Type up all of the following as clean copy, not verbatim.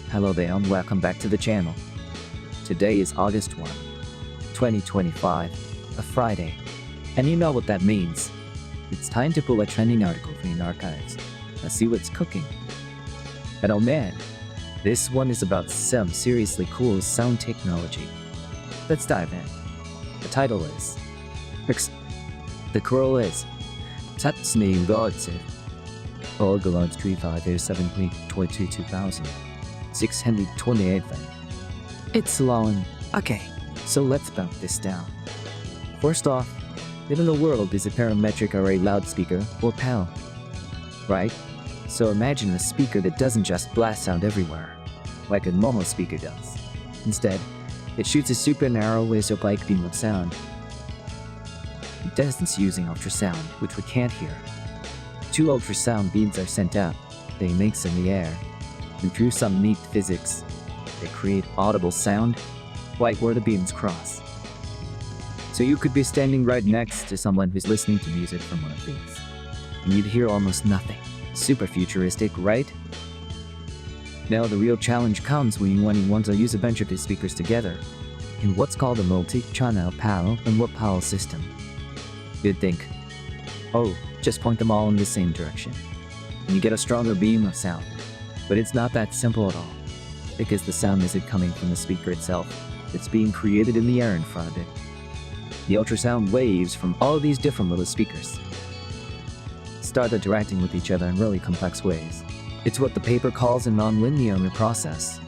Hello there and welcome back to the channel. Today is August 1, 2025, a Friday. And you know what that means. It's time to pull a trending article from your archives and see what's cooking. And oh man, this one is about some seriously cool sound technology. Let's dive in. The title is The Crawl is Tatsni Godse Orgalons 3507.22 It's long. Okay, so let's bump this down. First off, what in the world is a Parametric Array Loudspeaker, or PAL? Right? So imagine a speaker that doesn't just blast sound everywhere, like a normal speaker does. Instead, it shoots a super narrow laser-like beam of sound. It does this using ultrasound, which we can't hear. 2 ultrasound beams are sent out. They mix in the air. And through some neat physics, they create audible sound, like where the beams cross. So you could be standing right next to someone who's listening to music from one of these, and you'd hear almost nothing. Super futuristic, right? Now the real challenge comes when you want to use a bunch of these speakers together in what's called a multi-channel PAL and what PAL system. You'd think, oh, just point them all in the same direction, and you get a stronger beam of sound. But it's not that simple at all, because the sound isn't coming from the speaker itself. It's being created in the air in front of it. The ultrasound waves from all these different little speakers start interacting with each other in really complex ways. It's what the paper calls a nonlinear process.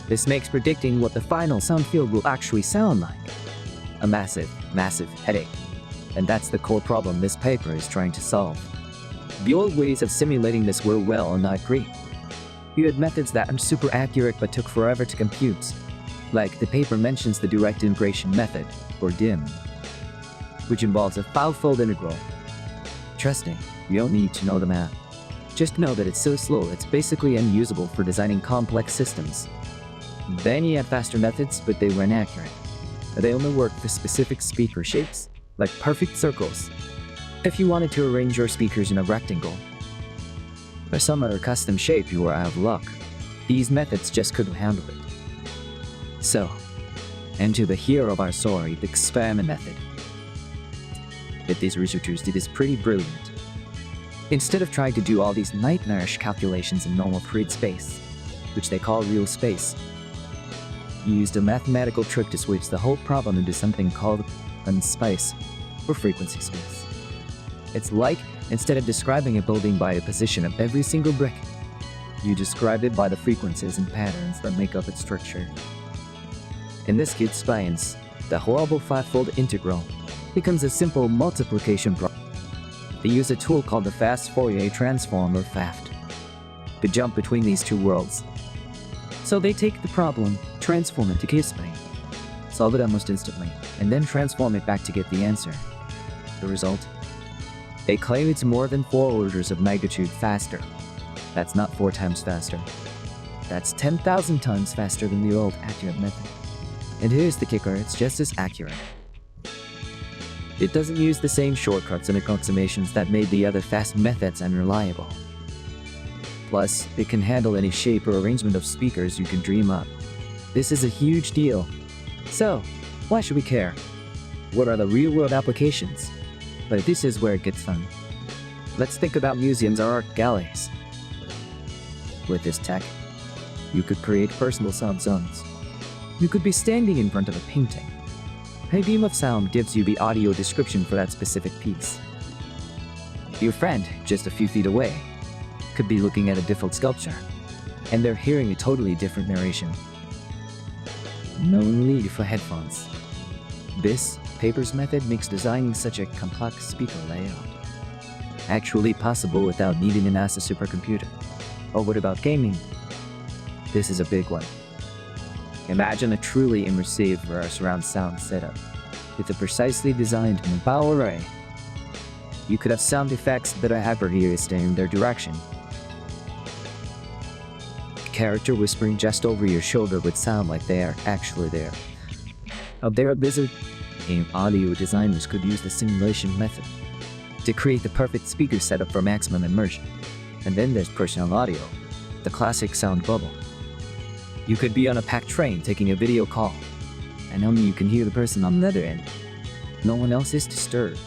This makes predicting what the final sound field will actually sound like a massive headache. And that's the core problem this paper is trying to solve. The old ways of simulating this were well and not great. You had methods that are super accurate but took forever to compute. Like the paper mentions the direct integration method, or DIM, which involves a five-fold integral. Trust me, you don't need to know the math. Just know that it's so slow it's basically unusable for designing complex systems. Then you had faster methods, but they were inaccurate. They only work for specific speaker shapes, like perfect circles. If you wanted to arrange your speakers in a rectangle, or some other custom shape, you were out of luck. These methods just couldn't handle it. So, enter the hero of our story, the experiment method. What these researchers did is pretty brilliant. Instead of trying to do all these nightmarish calculations in normal free space, which they call real space, you used a mathematical trick to switch the whole problem into something called space, or frequency space. It's like, instead of describing a building by the position of every single brick, you describe it by the frequencies and patterns that make up its structure. In this kid's science, the horrible five-fold integral becomes a simple multiplication problem. They use a tool called the fast Fourier transform, or FAFT, to jump between these two worlds. So they take the problem, transform it to Kisplane, solve it almost instantly, and then transform it back to get the answer. The result? They claim it's more than 4 orders of magnitude faster. That's not 4 times faster. That's 10,000 times faster than the old accurate method. And here's the kicker, it's just as accurate. It doesn't use the same shortcuts and approximations that made the other fast methods unreliable. Plus, it can handle any shape or arrangement of speakers you can dream up. This is a huge deal. So, why should we care? What are the real-world applications? But this is where it gets fun. Let's think about museums or art galleries. With this tech, you could create personal sound zones. You could be standing in front of a painting. A beam of sound gives you the audio description for that specific piece. Your friend, just a few feet away, could be looking at a different sculpture, and they're hearing a totally different narration. No need for headphones. This paper's method makes designing such a complex speaker layout actually possible without needing a NASA supercomputer. Or what about gaming? This is a big one. Imagine a truly immersive surround sound setup with a precisely designed MCPAL array. You could have sound effects that are hyper-realistic in their direction. A character whispering just over your shoulder would sound like they are actually there. Out there at Blizzard, game audio designers could use the simulation method to create the perfect speaker setup for maximum immersion. And then there's personal audio, the classic sound bubble. You could be on a packed train taking a video call, and only you can hear the person on the other end. No one else is disturbed.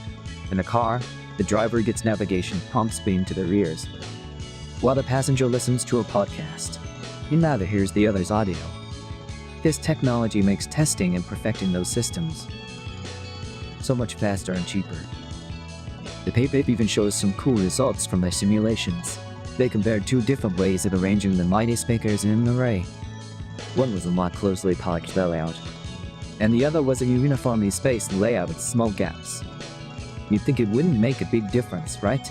In a car, the driver gets navigation prompts beamed to their ears, while the passenger listens to a podcast. He neither hears the other's audio. This technology makes testing and perfecting those systems so much faster and cheaper. The paper even shows some cool results from their simulations. They compared two different ways of arranging the mighty speakers in an array. One was a more closely polished layout, and the other was a uniformly spaced layout with small gaps. You'd think it wouldn't make a big difference, right?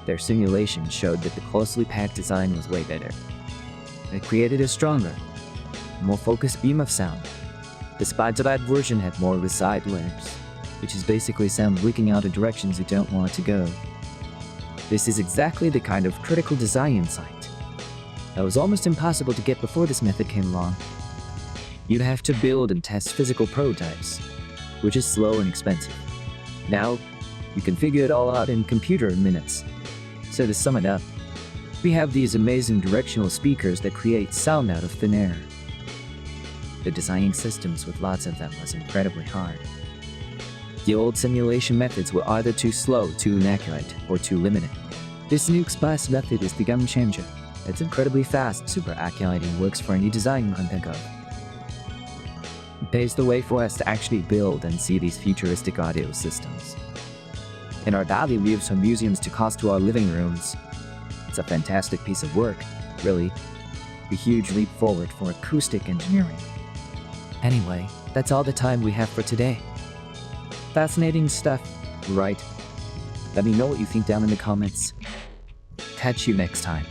Their simulation showed that the closely packed design was way better. It created a stronger, more focused beam of sound. The spider-eyed version had more of the side layers, which is basically sound leaking out in directions you don't want it to go. This is exactly the kind of critical design insight that was almost impossible to get before this method came along. You'd have to build and test physical prototypes, which is slow and expensive. Now, you can figure it all out in computer minutes. So to sum it up, we have these amazing directional speakers that create sound out of thin air. The designing systems with lots of them was incredibly hard. The old simulation methods were either too slow, too inaccurate, or too limited. This new XPath method is the game changer. It's incredibly fast, super accurate, and works for any design you can think of. It paves the way for us to actually build and see these futuristic audio systems. In our daily lives from museums to cost to our living rooms, it's a fantastic piece of work, really. A huge leap forward for acoustic engineering. Anyway, that's all the time we have for today. Fascinating stuff, right? Let me know what you think down in the comments. Catch you next time.